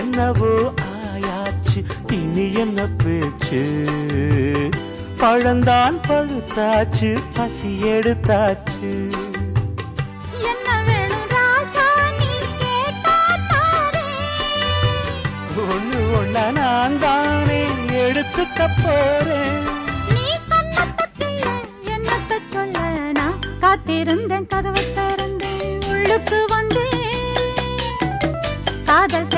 என்னவோ ஆயாச்சு இனி என்ன பேச்சு பழந்தான் பழுத்தாச்சு பசி எடுத்தாச்சு என்ன வேணும் ராசா நீ கேட்டா ஒண்ணு ஒண்ணா நான் தானே எடுத்துக்க போறேன் நீ கண்ணத்துக்குள்ள என்னத்த சொல்ல நான் காத்திருந்தேன் கதவை திறந்தேன் உள்ளுக்கு வந்தேன் காதல்